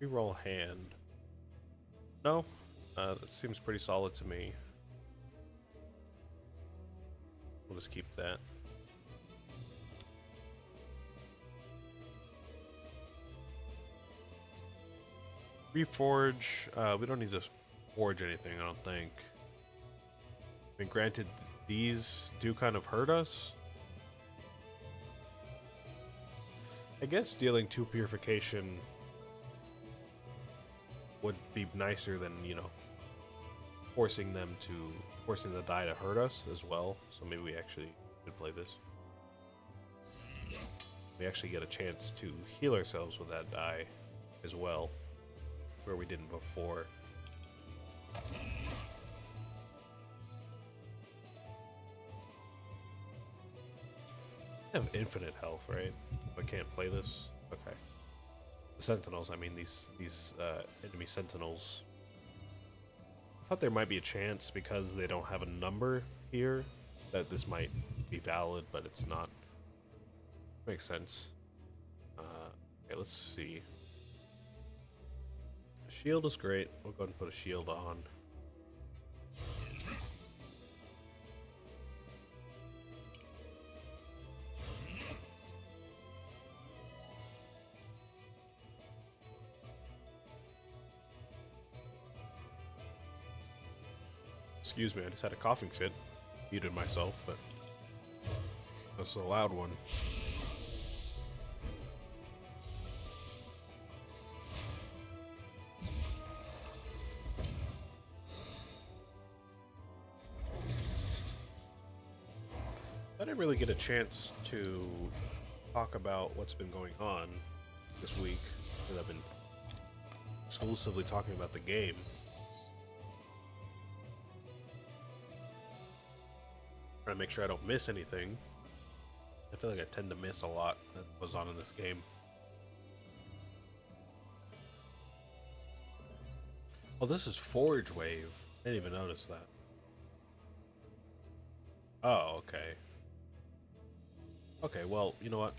Reroll hand. No, that seems pretty solid to me. We'll just keep that. Reforge. We don't need to forge anything, I don't think. I mean, granted, these do kind of hurt us. I guess dealing 2 purification would be nicer than, you know, forcing the die to hurt us as well. So maybe we actually could play this. We actually get a chance to heal ourselves with that die as well, where we didn't before. I have infinite health, right? I can't play this. Okay. The Sentinels. I mean these enemy Sentinels. I thought there might be a chance because they don't have a number here that this might be valid, but it's not. Makes sense. Okay, let's see. Shield is great. We'll go ahead and put a shield on. Excuse me, I just had a coughing fit. Muted myself, but that's a loud one. I didn't really get a chance to talk about what's been going on this week, because I've been exclusively talking about the game. Trying to make sure I don't miss anything. I feel like I tend to miss a lot that goes on in this game. Oh, this is Forge Wave. I didn't even notice that. Oh, okay. Okay, well, you know what?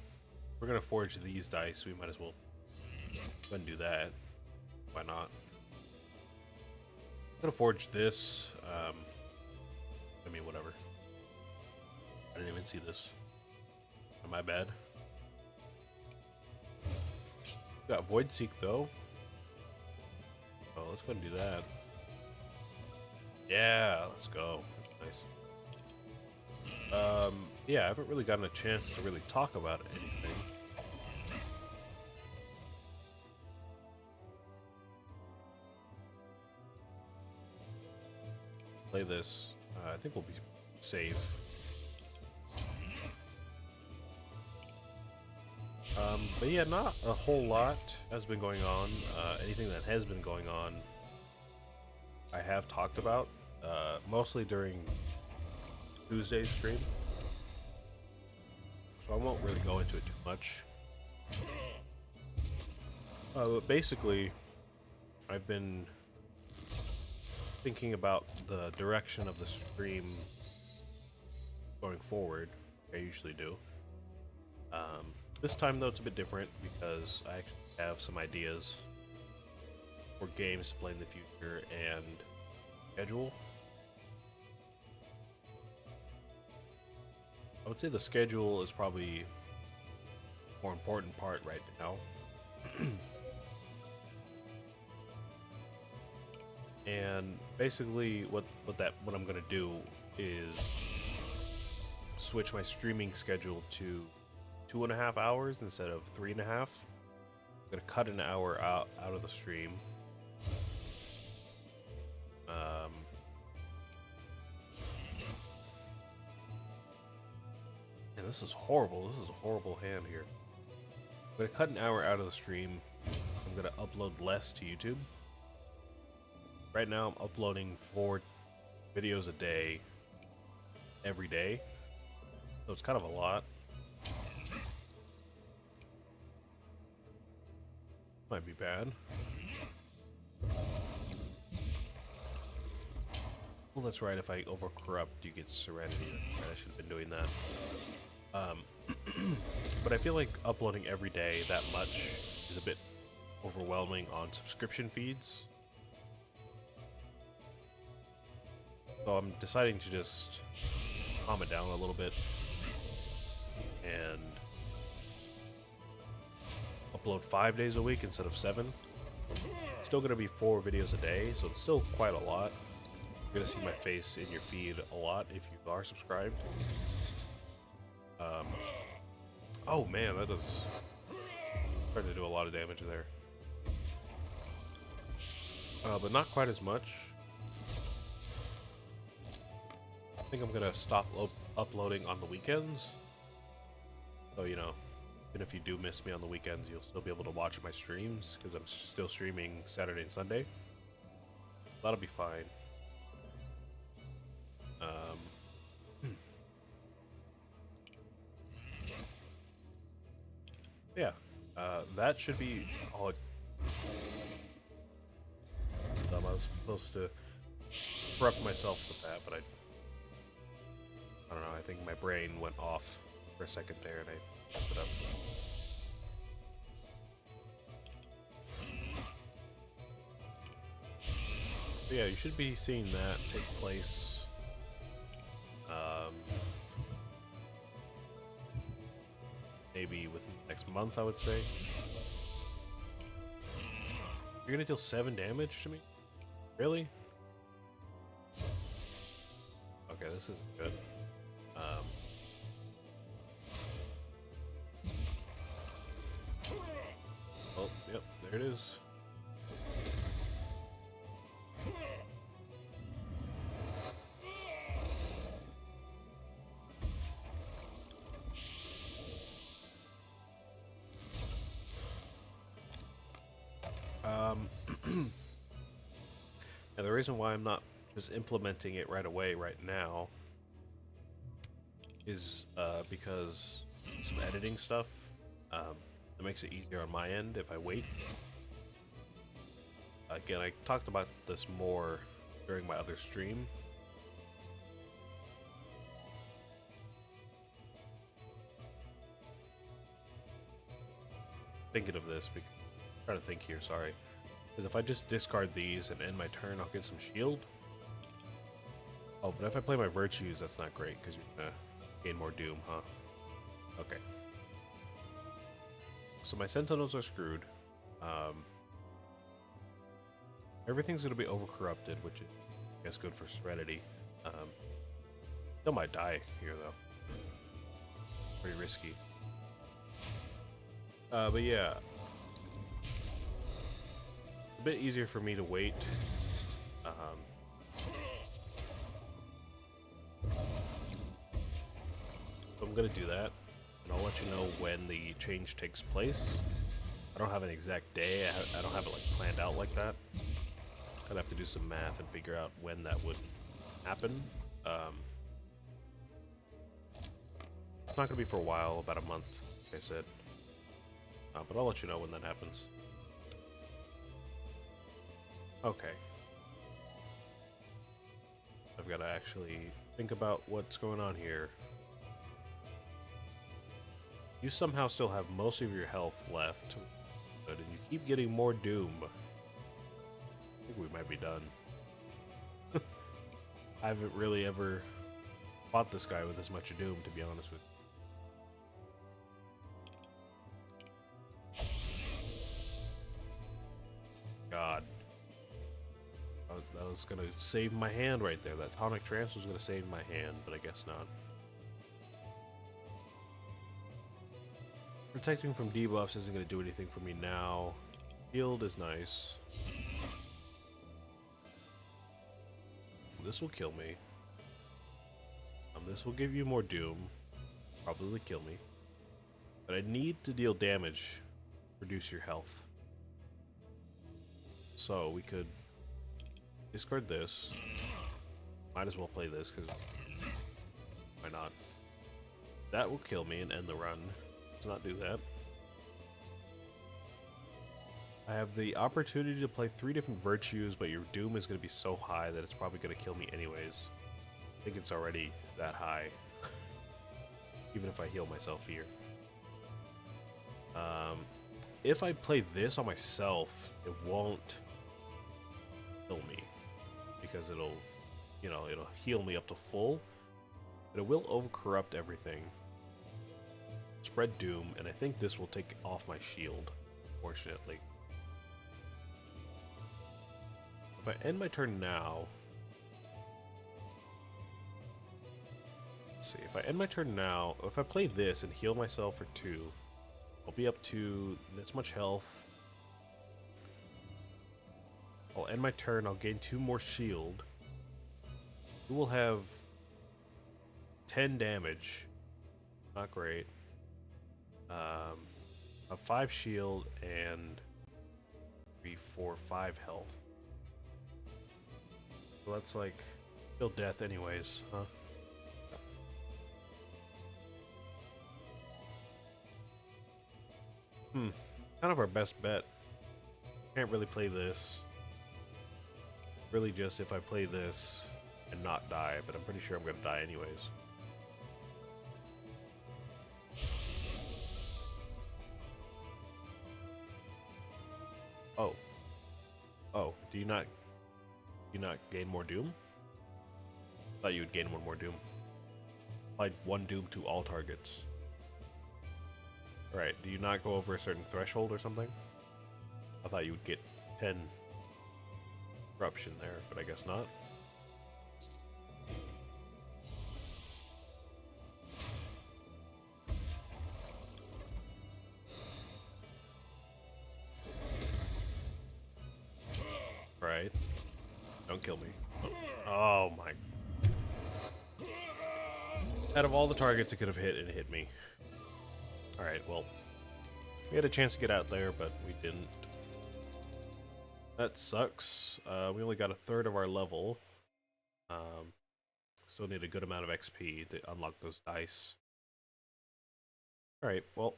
We're gonna forge these dice. We might as well go ahead and do that. Why not? I'm gonna forge this. I mean, whatever. I didn't even see this. My bad. Got Void Seek though. Oh, let's go and do that. Yeah, let's go. That's nice. Yeah, I haven't really gotten a chance to really talk about anything. Play this. I think we'll be safe. But yeah, not a whole lot has been going on. Anything that has been going on, I have talked about, mostly during Tuesday's stream. So I won't really go into it too much. But basically, I've been thinking about the direction of the stream going forward. I usually do. This time, though, it's a bit different because I actually have some ideas for games to play in the future and schedule. I would say the schedule is probably the more important part right now. And basically what I'm gonna do is switch my streaming schedule to 2.5 hours instead of 3.5. I'm gonna cut an hour out of the stream. And this is horrible. This is a horrible hand here. I'm gonna cut an hour out of the stream. I'm gonna upload less to YouTube. Right now, I'm uploading 4 videos a day, every day. So it's kind of a lot. Might be bad. Well, that's right. If I overcorrupt, you get Serenity. Right, I should have been doing that. But I feel like uploading every day that much is a bit overwhelming on subscription feeds. So I'm deciding to just calm it down a little bit and upload 5 days a week instead of 7. It's still going to be 4 videos a day, so it's still quite a lot. You're going to see my face in your feed a lot if you are subscribed. Oh man, that does starting to do a lot of damage there. But not quite as much. I think I'm gonna stop uploading on the weekends. So, you know, even if you do miss me on the weekends, you'll still be able to watch my streams, because I'm still streaming Saturday and Sunday. That'll be fine. Yeah, that should be all. I was supposed to corrupt myself with that, but I don't know. I think my brain went off for a second there, and I messed it up. But yeah, you should be seeing that take place. Maybe within the next month, I would say. You're gonna deal 7 damage to me? Really? Okay, this isn't good. Oh, yep, there it is. And the reason why I'm not just implementing it right away, right now, is because some editing stuff. It makes it easier on my end if I wait. Again, I talked about this more during my other stream. Thinking of this, because I'm trying to think here, sorry. Because if I just discard these and end my turn, I'll get some shield. Oh, but if I play my virtues, that's not great, because you're gonna gain more doom, huh? Okay. So my sentinels are screwed. Everything's gonna be overcorrupted, which is, I guess, good for Serenity. Still might die here, though. Pretty risky. But yeah. A bit easier for me to wait. So I'm gonna do that, and I'll let you know when the change takes place. I don't have an exact day. I don't have it like planned out like that. I'd have to do some math and figure out when that would happen. It's not gonna be for a while, about a month, like I said. But I'll let you know when that happens. Okay. I've got to actually think about what's going on here. You somehow still have most of your health left, and you keep getting more doom. I think we might be done. I haven't really ever fought this guy with this much doom, to be honest with you. God. That was going to save my hand right there. That tonic trance was going to save my hand, but I guess not. Protecting from debuffs isn't going to do anything for me now. Shield is nice. This will kill me. This will give you more doom. Probably kill me. But I need to deal damage. Reduce your health. So we could discard this. Might as well play this, because why not? That will kill me and end the run. Let's not do that. I have the opportunity to play 3 different virtues, but your doom is going to be so high that it's probably going to kill me anyways. I think it's already that high. Even if I heal myself here. if I play this on myself, it won't kill me because it'll, you know, it'll heal me up to full, but it will overcorrupt everything, spread doom, and I think this will take off my shield, fortunately. If I end my turn now, let's see, if I end my turn now, if I play this and heal myself for 2, I'll be up to this much health. I'll end my turn, I'll gain 2 more shield. You will have 10 damage. Not great. A 5 shield and 3, 4, 5 health. So that's like still death anyways, huh? Kind of our best bet. Can't really play this. Really just if I play this and not die, but I'm pretty sure I'm gonna die anyways. Oh. Oh, do you not gain more doom? Thought you would gain 1 more doom. Applied 1 doom to all targets. Alright, do you not go over a certain threshold or something? I thought you would get 10 corruption there, but I guess not. Right. Don't kill me. Oh my. Out of all the targets it could have hit, it hit me. Alright, well. We had a chance to get out there, but we didn't. That sucks. We only got 1/3 of our level. Still need a good amount of XP to unlock those dice. Alright, well.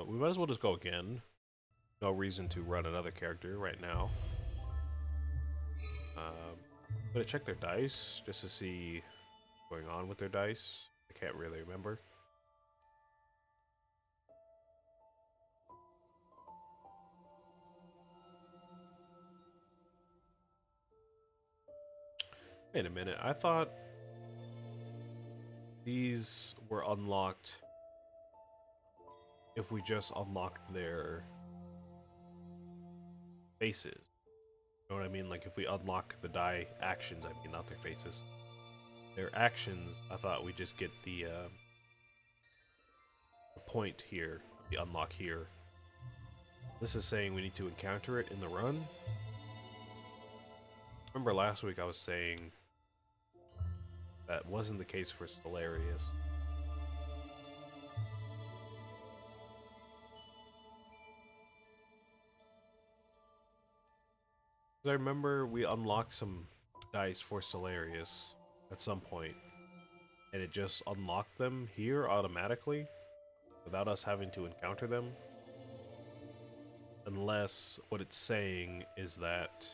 We might as well just go again. No reason to run another character right now. I'm gonna check their dice just to see what's going on with their dice. I can't really remember. Wait a minute, I thought these were unlocked if we just unlocked their faces. You know what I mean? Like if we unlock the die actions, I mean, not their faces. Their actions, I thought we just get the point here, the unlock here. This is saying we need to encounter it in the run. Remember last week I was saying that wasn't the case for Cellarius. I remember we unlocked some dice for Cellarius at some point, and it just unlocked them here automatically without us having to encounter them. Unless what it's saying is that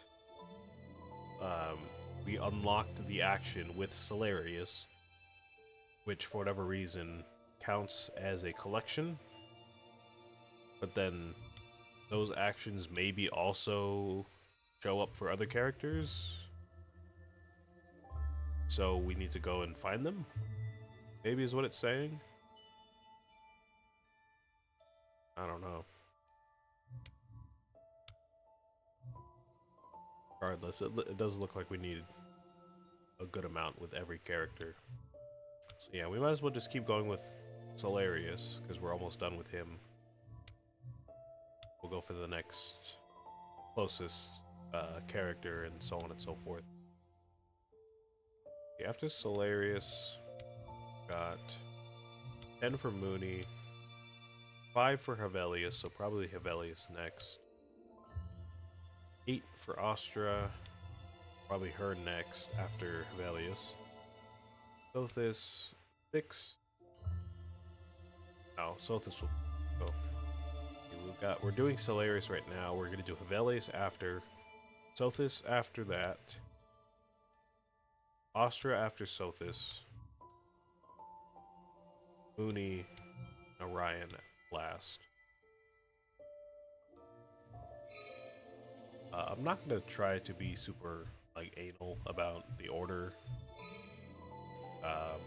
we unlocked the action with Cellarius, which for whatever reason counts as a collection, but then those actions maybe also show up for other characters, so we need to go and find them, maybe is what it's saying. I don't know. Regardless, it does look like we need a good amount with every character. So yeah, we might as well just keep going with Cellarius, because we're almost done with him. We'll go for the next closest character and so on and so forth. Okay, after Cellarius, got 10 for Mooney, 5 for Hevelius, so probably Hevelius next. 8 for Astrea, probably her next after Hevelius. Sothis, 6. No, Sothis will go. Okay, we're doing Cellarius right now. We're gonna do Hevelius after, Sothis after that, Astrea after Sothis, Mooney, Orion last. I'm not gonna try to be super like anal about the order. Um,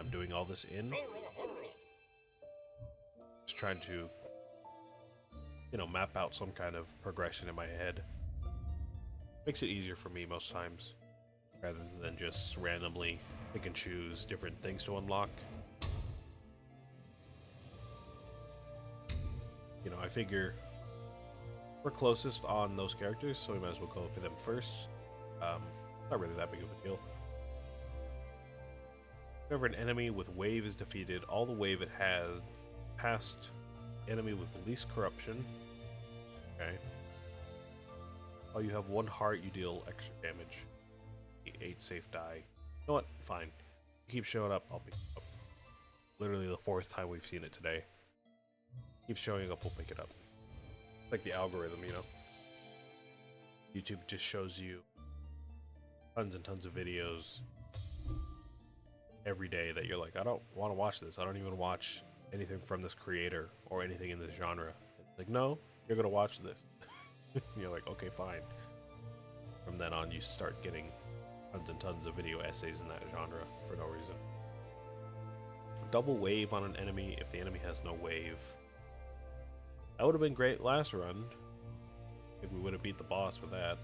I'm doing all this in. Just trying to, map out some kind of progression in my head. Makes it easier for me most times, rather than just randomly pick and choose different things to unlock. I figure we're closest on those characters, so we might as well go for them first. Not really that big of a deal. Whenever an enemy with wave is defeated, all the wave it has past enemy with least corruption. Okay. Oh, you have 1 heart, you deal extra damage. 8 safe die. You know what? Fine. You keep showing up, I'll pick it up. Literally the 4th time we've seen it today. Keep showing up, we'll pick it up. Like the algorithm, YouTube just shows you tons and tons of videos every day that you're like, I don't want to watch this. I don't even watch anything from this creator or anything in this genre. It's like, no, you're gonna watch this. You're like, okay, fine. From then on, you start getting tons and tons of video essays in that genre for no reason. Double wave on an enemy if the enemy has no wave. That would have been great last run. I think we would have beat the boss with that.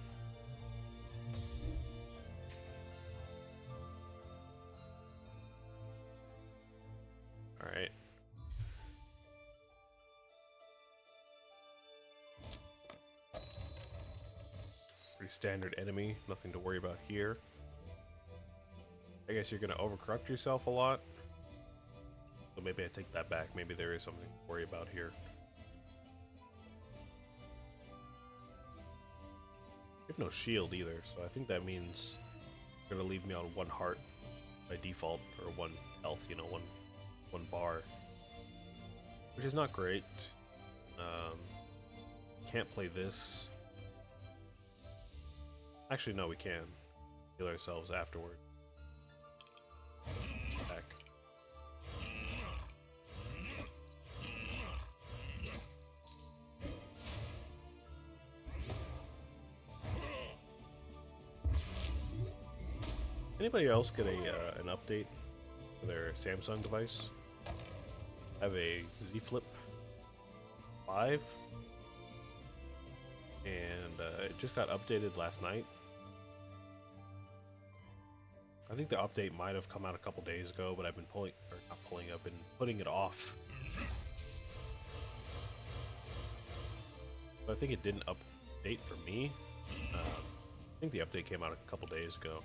Alright. Pretty standard enemy, nothing to worry about here. I guess you're gonna overcorrupt yourself a lot. So maybe I take that back. Maybe there is something to worry about here. You have no shield either, so I think that means you're gonna leave me on 1 heart by default, or 1 health, one bar, which is not great. Can't play this. Actually, no, we can heal ourselves afterward. Back. Anybody else get an update for their Samsung device? I have a Z Flip 5, and it just got updated last night. I think the update might have come out a couple days ago, but I've been I've been putting it off. But I think it didn't update for me. I think the update came out a couple days ago.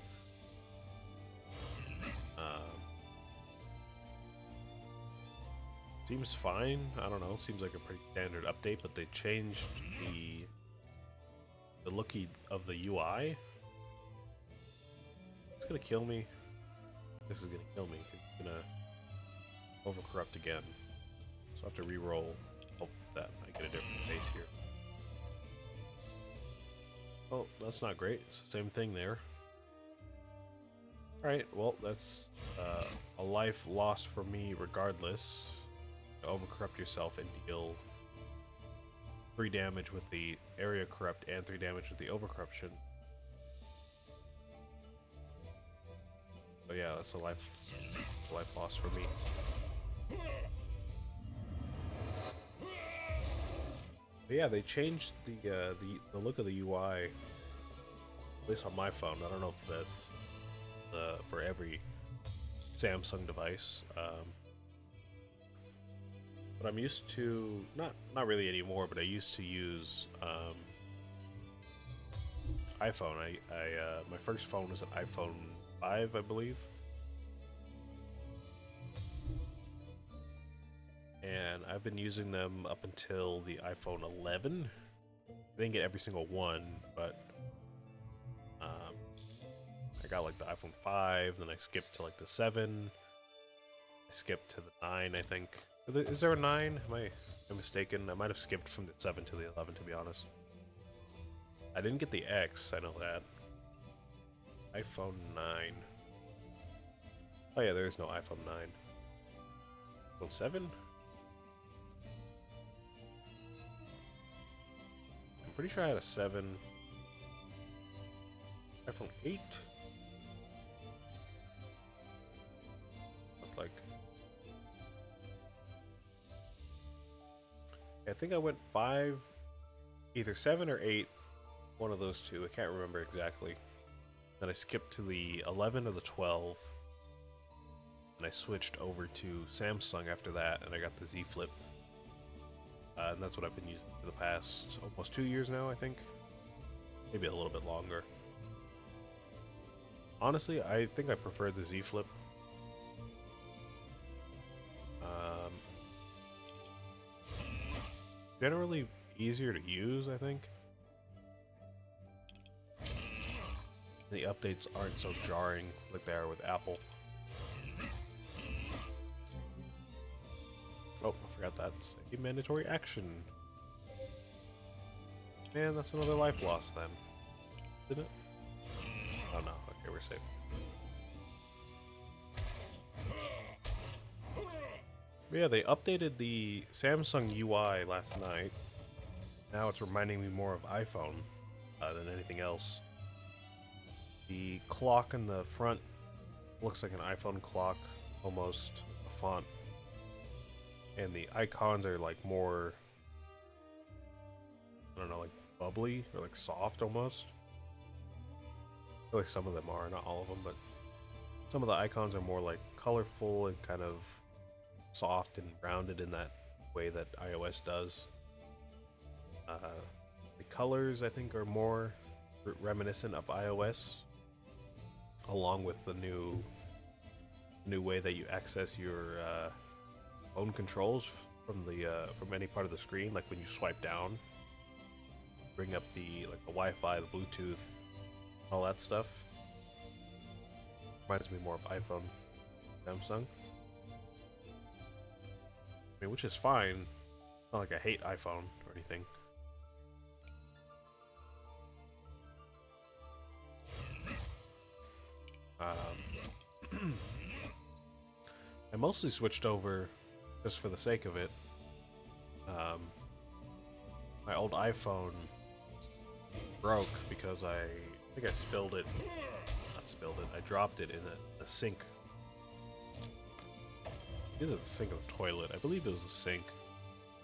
Seems fine. I don't know. Seems like a pretty standard update, but they changed the look of the UI. It's gonna kill me. This is gonna kill me. It's gonna overcorrupt again. So I have to re-roll. Hope that I get a different face here. Oh, that's not great. It's the same thing there. Alright, well, that's a life lost for me regardless. Overcorrupt yourself and deal 3 damage with the area corrupt and 3 damage with the overcorruption. So yeah, that's a life loss for me. But yeah, they changed the look of the UI, at least on my phone. I don't know if that's for every Samsung device. But I'm used to not really anymore. But I used to use iPhone. My first phone was an iPhone 5, I believe, and I've been using them up until the iPhone 11. I didn't get every single one, but I got like the iPhone 5, then I skipped to like the 7. I skipped to the 9, I think. Is there a 9? Am I mistaken? I might have skipped from the 7 to the 11, to be honest. I didn't get the X, I know that. iPhone 9. Oh yeah, there is no iPhone 9. iPhone 7? pretty sure I had a 7. iPhone 8. Looked like. I think I went 5, either 7 or 8. One of those two. I can't remember exactly. Then I skipped to the 11 or the 12. And I switched over to Samsung after that, and I got the Z Flip. And that's what I've been using for the past almost 2 years now, I think. Maybe a little bit longer. Honestly, I think I prefer the Z Flip. Generally easier to use, I think. The updates aren't so jarring like they are with Apple. Oh, I forgot that's a mandatory action. Man, that's another life loss then. Didn't it? Oh no, okay, we're safe. But yeah, they updated the Samsung UI last night. Now it's reminding me more of iPhone than anything else. The clock in the front looks like an iPhone clock, almost a font. And the icons are like more, I don't know, like bubbly or like soft almost. I feel like some of them are, not all of them, but some of the icons are more like colorful and kind of soft and rounded in that way that iOS does. The colors, I think, are more reminiscent of iOS, along with the new way that you access your phone controls from any part of the screen. Like when you swipe down, bring up the Wi-Fi, the Bluetooth, all that stuff. Reminds me more of iPhone, Samsung. I mean, which is fine. It's not like I hate iPhone or anything. I mostly switched over just for the sake of it. My old iPhone broke because I think I spilled it. Not spilled it. I dropped it in a sink. Either the sink or the toilet. I believe it was the sink.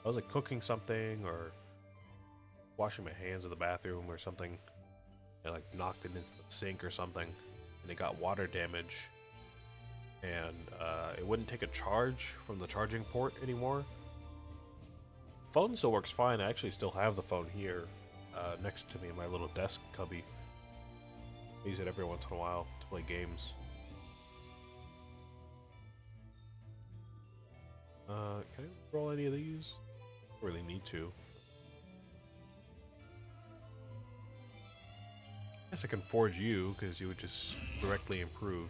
I was like cooking something or washing my hands in the bathroom or something. And like knocked it into the sink or something. And it got water damage. And it wouldn't take a charge from the charging port anymore. Phone still works fine. I actually still have the phone here next to me in my little desk cubby. I use it every once in a while to play games. Can I roll any of these? I don't really need to. I guess I can forge you because you would just directly improve.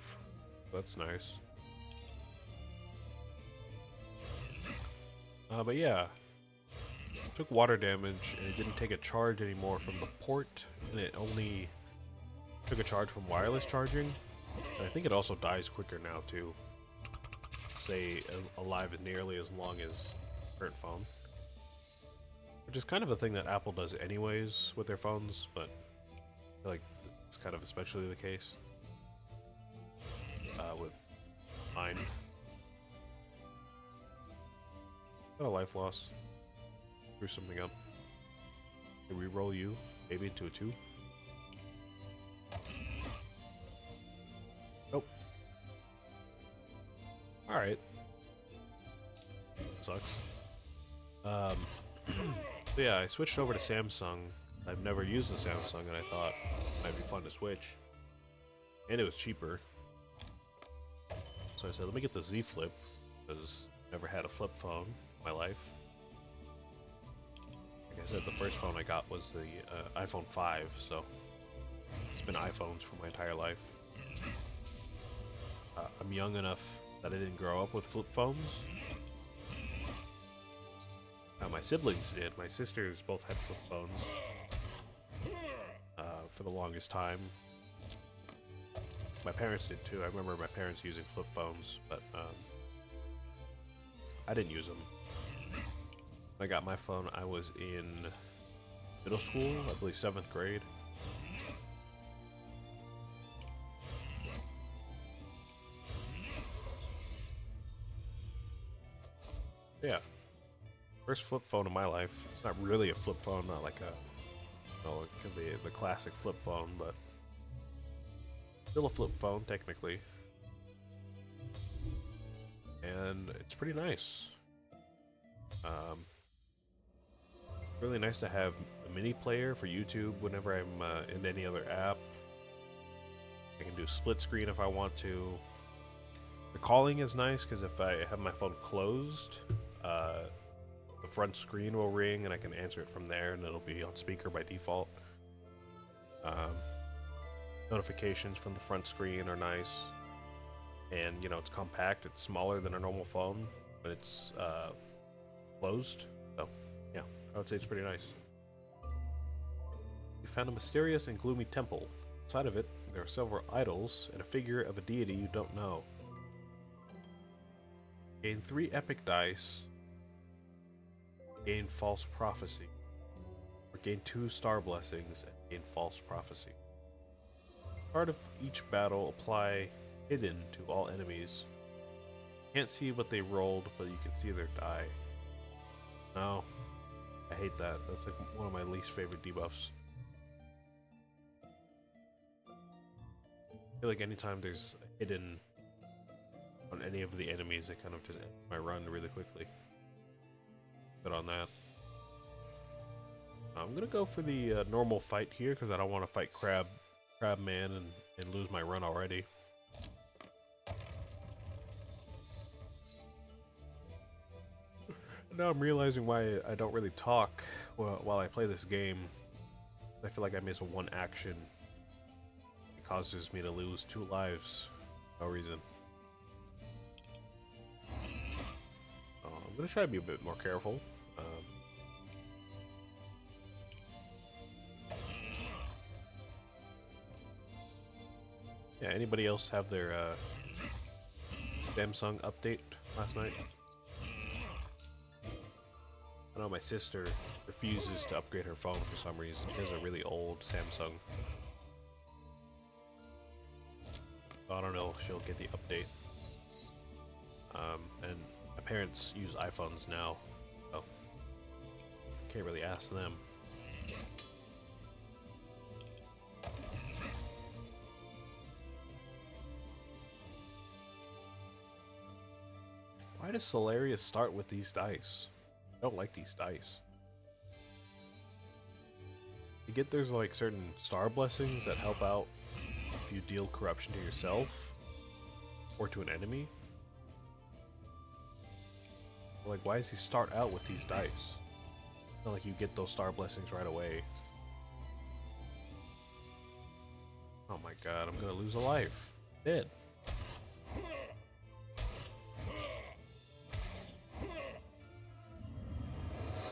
That's nice. But yeah, took water damage and it didn't take a charge anymore from the port, and it only took a charge from wireless charging. And I think it also dies quicker now too. Stay alive nearly as long as current phone, which is kind of a thing that Apple does anyways with their phones, but I feel like it's kind of especially the case with mine. Got a life loss. Screw something up. Can we roll you maybe into a 2? Nope. Alright. Sucks. But yeah, I switched over to Samsung. I've never used the Samsung and I thought it might be fun to switch. And it was cheaper. So I said, let me get the Z Flip, because I never had a flip phone in my life. Like I said, the first phone I got was the iPhone 5, so it's been iPhones for my entire life. I'm young enough that I didn't grow up with flip phones. My siblings did. My sisters both had flip phones for the longest time. My parents did too. I remember my parents using flip phones, but I didn't use them. When I got my phone, I was in middle school, I believe 7th grade. Yeah, first flip phone in my life. It's not really a flip phone, not like a, it could be the classic flip phone, but still a flip phone technically. And it's pretty nice. Really nice to have a mini player for YouTube whenever I'm in any other app. I can do split screen if I want to. The calling is nice because if I have my phone closed, the front screen will ring and I can answer it from there, and it'll be on speaker by default. Notifications from the front screen are nice, and you know, it's compact. It's smaller than a normal phone, but it's closed. So yeah, I would say it's pretty nice. You found a mysterious and gloomy temple. Inside of it, there are several idols and a figure of a deity you don't know. Gain 3 epic dice. Gain false prophecy. Or gain 2 star blessings and gain false prophecy. Part of each battle, apply hidden to all enemies. Can't see what they rolled, but you can see their die. No, I hate that. That's like one of my least favorite debuffs. I feel like anytime there's a hidden on any of the enemies, it kind of just ends my run really quickly. Good on that. I'm gonna go for the normal fight here because I don't want to fight Crab Man and lose my run already. Now I'm realizing why I don't really talk while I play this game. I feel like I miss one action. It causes me to lose 2 lives. No reason. I'm gonna try to be a bit more careful. Yeah, anybody else have their Samsung update last night? I know my sister refuses to upgrade her phone for some reason. She has a really old Samsung. So I don't know if she'll get the update. And my parents use iPhones now, so can't really ask them. Why does Cellarius start with these dice? I don't like these dice. You get there's like certain star blessings that help out if you deal corruption to yourself or to an enemy. Like, why does he start out with these dice? It's not like you get those star blessings right away. Oh my god, I'm gonna lose a life. Dead.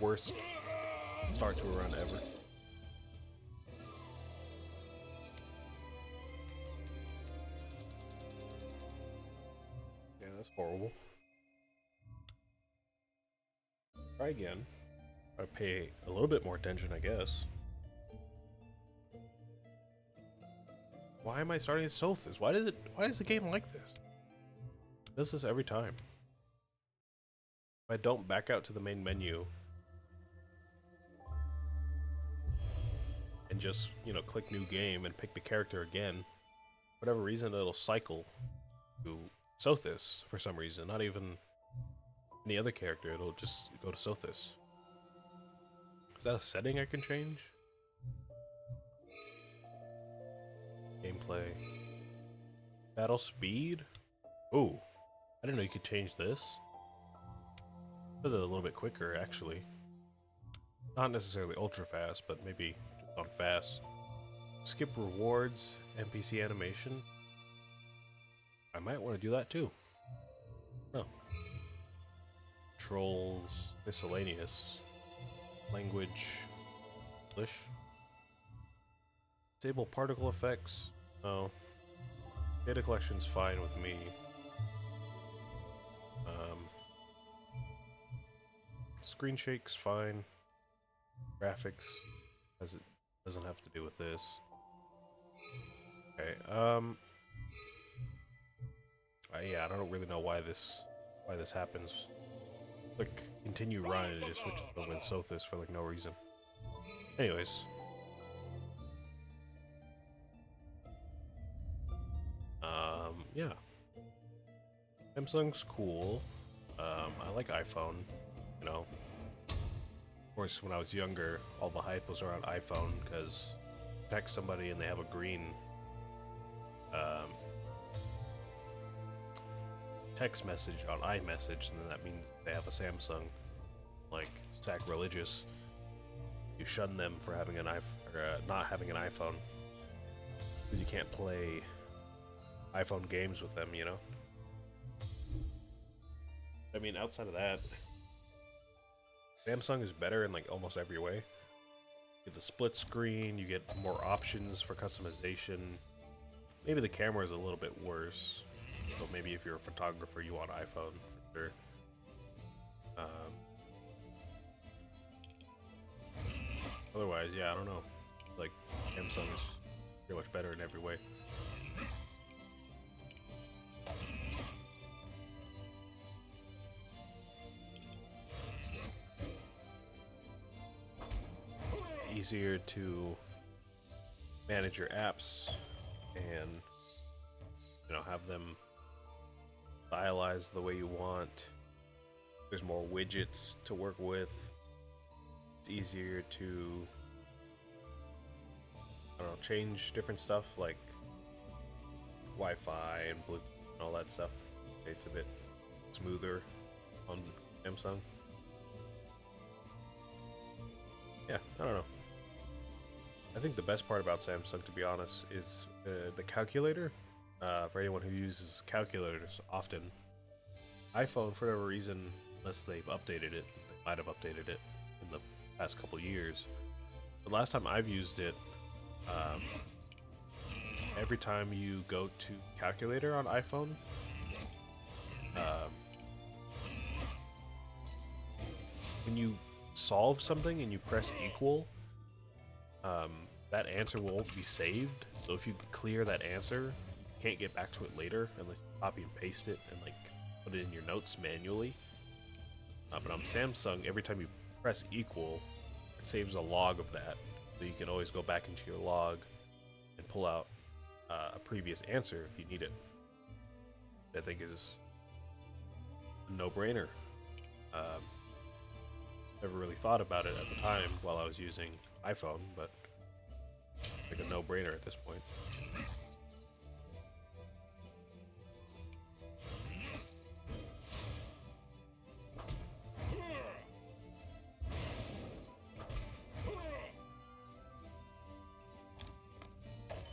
Worst start to a run ever. Yeah, that's horrible. Try again. I pay a little bit more attention, I guess. Why am I starting at Sothis? Why is the game like this? It does this every time. If I don't back out to the main menu and just, you know, click new game and pick the character again, for whatever reason it'll cycle to Sothis for some reason, not even any other character, it'll just go to Sothis. Is that a setting I can change? Gameplay. Battle speed? Ooh, I didn't know you could change this. Put it a little bit quicker, actually. Not necessarily ultra fast, but maybe just on fast. Skip rewards, NPC animation. I might want to do that too. Oh. Trolls, miscellaneous, language, English. Disable particle effects. Oh. Data collection's fine with me. Screen shake's fine. Graphics, As it doesn't have to do with this. Okay. Yeah, I don't really know why this happens. Like continue run and it just switches over to Sothis for like no reason. Anyways. Yeah. Samsung's cool. I like iPhone, you know. Of course, when I was younger, all the hype was around iPhone because text somebody and they have a green um, text message on iMessage, and then that means they have a Samsung. Like sacrilegious. You shun them for having an not having an iPhone because you can't play iPhone games with them, you know. I mean, outside of that, Samsung is better in like almost every way. You get the split screen, you get more options for customization. Maybe the camera is a little bit worse, so maybe if you're a photographer, you want iPhone for sure. Otherwise, yeah, I don't know. Like Samsung is pretty much better in every way. Easier to manage your apps and have them stylized the way you want. There's more widgets to work with. It's easier to change different stuff like Wi-Fi and Bluetooth and all that stuff. It's a bit smoother on Samsung. Yeah, I don't know. I think the best part about Samsung, to be honest, is the calculator. For anyone who uses calculators often, iPhone, for whatever reason, unless they've updated it, they might have updated it in the past couple years. The last time I've used it, every time you go to calculator on iPhone, when you solve something and you press equal, that answer won't be saved. So if you clear that answer, you can't get back to it later unless you copy and paste it and like put it in your notes manually. But on Samsung, every time you press equal, it saves a log of that, so you can always go back into your log and pull out a previous answer if you need it. I think is a no-brainer. Never really thought about it at the time while I was using iPhone, but like a no-brainer at this point.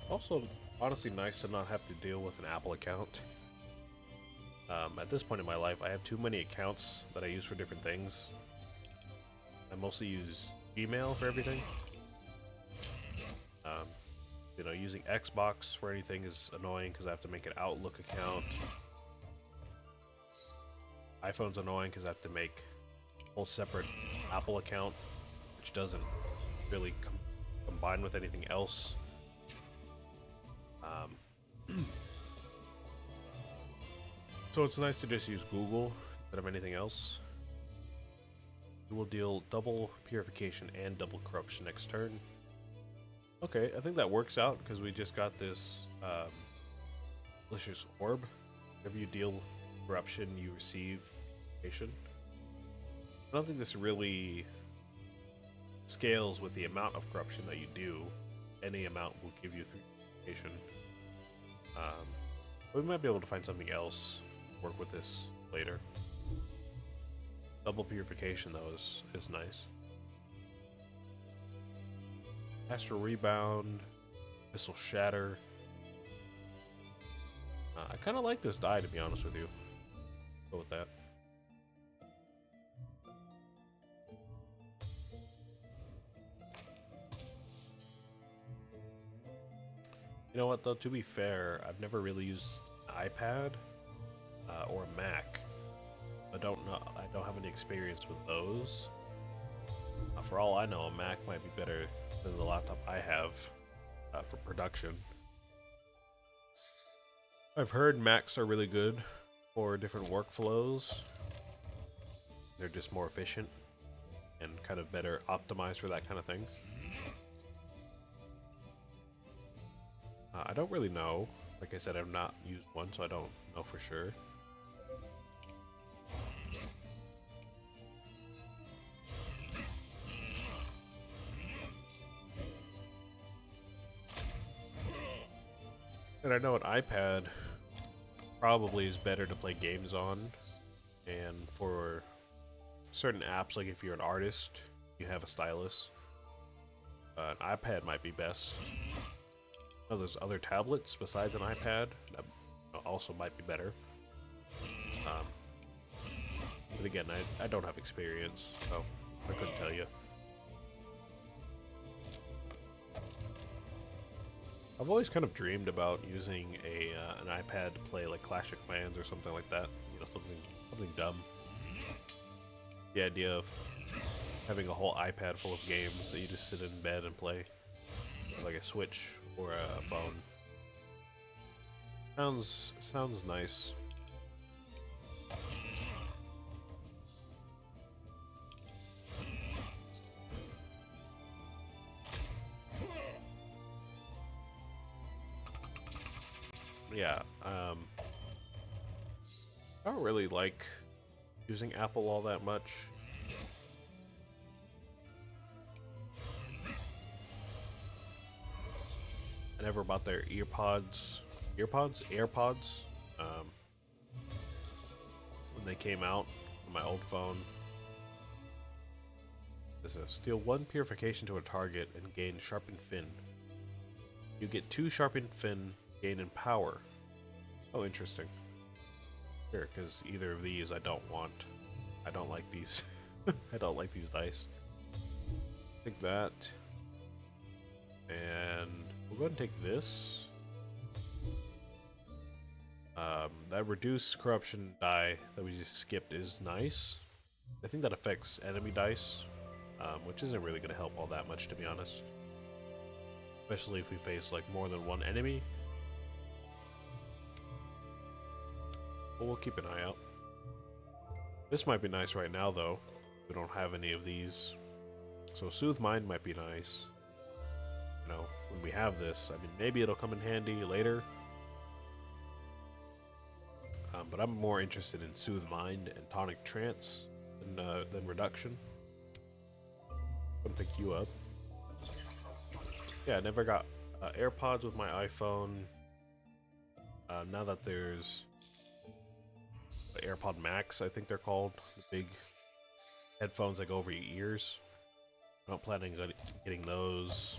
Also, honestly, nice to not have to deal with an Apple account. At this point in my life, I have too many accounts that I use for different things. I mostly use Gmail for everything. Using Xbox for anything is annoying because I have to make an Outlook account. iPhone's annoying because I have to make a whole separate Apple account, which doesn't really combine with anything else. So it's nice to just use Google instead of anything else. You will deal double purification and double corruption next turn. Okay, I think that works out because we just got this delicious orb. Whenever you deal corruption, you receive purification. I don't think this really scales with the amount of corruption that you do. Any amount will give you 3 purification. But we might be able to find something else to work with this later. Double purification though is nice. Astral Rebound, Missile Shatter. I kind of like this die, to be honest with you. Go with that. You know what, though? To be fair, I've never really used an iPad or a Mac. I don't have any experience with those. For all I know, a Mac might be better than the laptop I have for production. I've heard Macs are really good for different workflows. They're just more efficient and kind of better optimized for that kind of thing. I don't really know. Like I said, I've not used one, so I don't know for sure. And I know an iPad probably is better to play games on, and for certain apps, like if you're an artist, you have a stylus, an iPad might be best. Oh, there's other tablets besides an iPad that also might be better. But again, I don't have experience, so I couldn't tell you. I've always kind of dreamed about using an iPad to play like Clash of Clans or something like that. You know, something dumb. The idea of having a whole iPad full of games that you just sit in bed and play, like a Switch or a phone. Sounds nice. Yeah, I don't really like using Apple all that much. I never bought their AirPods, when they came out on my old phone. This is steal 1 purification to a target and gain sharpened fin. You get 2 sharpened fin, gain in power. Oh, interesting. Sure, because either of these I don't want. I don't like these. I don't like these dice. Take that. And we'll go ahead and take this. That reduced corruption die that we just skipped is nice. I think that affects enemy dice, which isn't really going to help all that much, to be honest. Especially if we face like more than one enemy. But we'll keep an eye out. This might be nice right now, though. We don't have any of these. So Soothe Mind might be nice. You know, when we have this, I mean, maybe it'll come in handy later. But I'm more interested in Soothe Mind and Tonic Trance than Reduction. I'm gonna pick you up. Yeah, I never got AirPods with my iPhone. Now that there's the AirPod Max, I think they're called, the big headphones that go over your ears. I'm not planning on getting those.